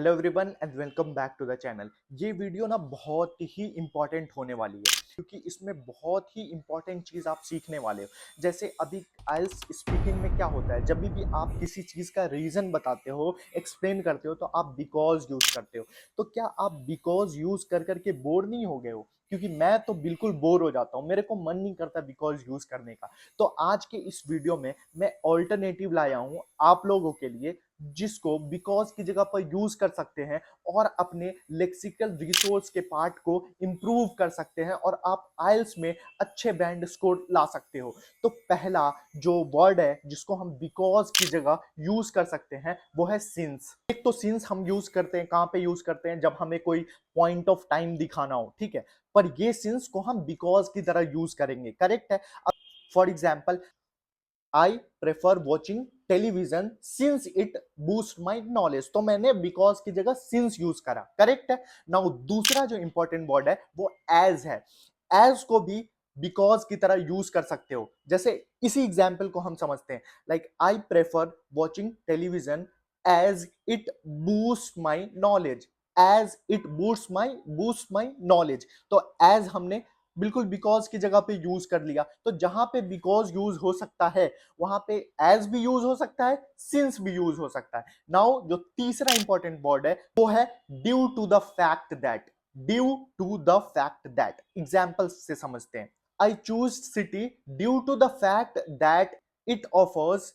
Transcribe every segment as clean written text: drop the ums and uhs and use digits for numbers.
Hello everyone and welcome back to the channel. ये video ना बहुत ही इंपॉर्टेंट होने वाली है क्योंकि इसमें बहुत ही इंपॉर्टेंट चीज़ आप सीखने वाले हो। जैसे अभी आइल्स स्पीकिंग में क्या होता है, जब भी आप किसी चीज़ का रीज़न बताते हो, एक्सप्लेन करते हो, तो आप बिकॉज यूज़ करते हो। तो क्या आप बिकॉज यूज़ कर करके बोर नहीं हो गए हो? क्योंकि मैं तो बिल्कुल बोर हो जाता हूँ, मेरे को मन नहीं करता बिकॉज यूज़ करने का। तो आज के इस वीडियो में मैं ऑल्टरनेटिव लाया हूँ आप लोगों के लिए, जिसको बिकॉज की जगह पर यूज कर सकते हैं और अपने लेक्सिकल रिसोर्स के पार्ट को इंप्रूव कर सकते हैं और आप आइल्स में अच्छे बैंड स्कोर ला सकते हो। तो पहला जो वर्ड है जिसको हम बिकॉज की जगह यूज कर सकते हैं वो है सिंस। एक तो सिंस हम यूज करते हैं कहां पे यूज करते हैं, जब हमें कोई पॉइंट ऑफ टाइम दिखाना हो, ठीक है। पर ये सिंस को हम बिकॉज की तरह यूज करेंगे, करेक्ट है। अब for example, I prefer watching television since it boost my knowledge. तो मैंने बिकॉज की जगह सिंस यूज करा, करेक्ट है। नाउ दूसरा जो इंपॉर्टेंट वर्ड है वो एज है। एज को भी बिकॉज की तरह यूज कर सकते हो। जैसे इसी एग्जाम्पल को हम समझते हैं, like I prefer watching television as it boost my knowledge. As it boost my knowledge. तो एज हमने बिल्कुल बिकॉज की जगह पे यूज कर लिया। तो जहां पे बिकॉज यूज हो सकता है वहां पे एज भी यूज हो सकता है, सिंस भी यूज हो सकता है। नाउ जो तीसरा इंपॉर्टेंट वर्ड है वो है due to the fact that. Due to the fact that example से समझते हैं। I choose city due to the fact that it offers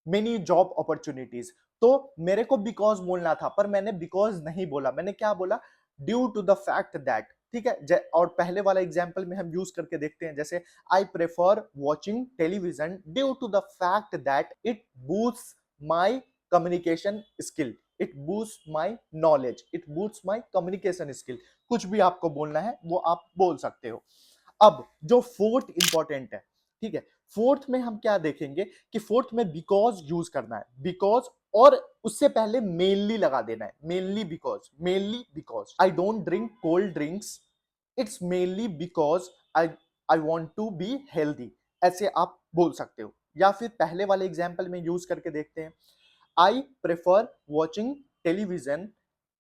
many job opportunities. तो मेरे को बिकॉज बोलना था पर मैंने बिकॉज नहीं बोला, मैंने क्या बोला, due to the fact that, ठीक है। और पहले वाला एग्जांपल में हम यूज करके देखते हैं, जैसे I prefer watching television due to the fact that it boost my communication skill, it boost my knowledge, it boost my communication skill. कुछ भी आपको बोलना है वो आप बोल सकते हो। अब जो फोर्थ इंपॉर्टेंट है, ठीक है, फोर्थ में हम क्या देखेंगे कि फोर्थ में बिकॉज यूज करना है, बिकॉज और उससे पहले मेनली लगा देना है, mainly because I don't drink cold drinks, it's mainly because I I want to be healthy. ऐसे आप बोल सकते हो। या फिर पहले वाले एग्जाम्पल में यूज करके देखते हैं, आई prefer watching television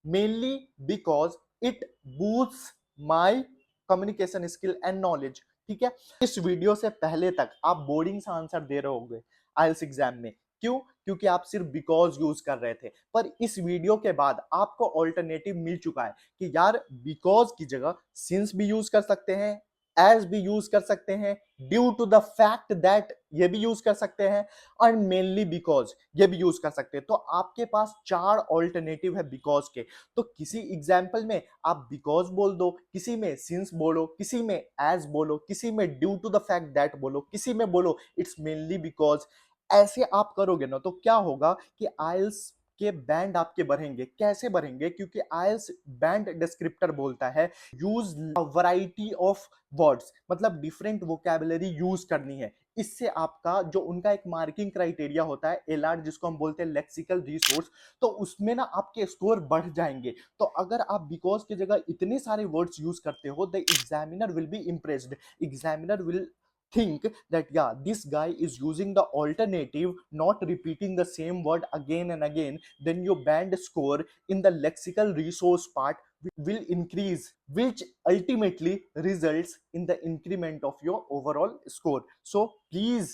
mainly because it boost my communication skill and knowledge. ठीक है। इस वीडियो से पहले तक आप बोर्डिंग से आंसर दे रहे होंगे आइल्स एग्जाम में। क्यों? क्योंकि आप सिर्फ बिकॉज यूज कर रहे थे। पर इस वीडियो के बाद आपको ऑल्टरनेटिव मिल चुका है कि यार बिकॉज की जगह सिंस भी यूज कर सकते हैं, एज भी यूज कर सकते हैं, due to the fact that ये भी यूज कर सकते हैं, और मेनली बिकॉज ये भी यूज कर सकते हैं। तो आपके पास चार ऑल्टरनेटिव है बिकॉज के। तो किसी एग्जाम्पल में आप बिकॉज बोल दो, किसी में सिंस बोलो, किसी में एज बोलो, किसी में due to the fact that बोलो, किसी में बोलो इट्स मेनली बिकॉज। ऐसे आप करोगे ना तो क्या होगा कि आइल्स के बैंड आपके बढ़ेंगे। कैसे बढ़ेंगे? क्योंकि आइल्स बैंड डिस्क्रिप्टर बोलता है यूज वैरायटी ऑफ वर्ड्स, मतलब डिफरेंट वोकैबुलरी यूज करनी है। इससे आपका जो उनका एक मार्किंग क्राइटेरिया होता है एलआर, जिसको हम बोलते हैं लेक्सिकल रिसोर्स, तो उसमें ना आपके स्कोर बढ़ जाएंगे। तो अगर आप बिकॉज की जगह इतने सारे वर्ड्स यूज करते हो, the examiner will be impressed. Examiner will think that yeah, this guy is using the alternative, not repeating the same word again and again. Then your band score in the lexical resource part will increase, which ultimately results in the increment of your overall score. So please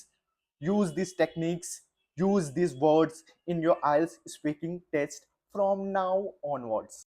use these techniques, use these words in your IELTS speaking test from now onwards.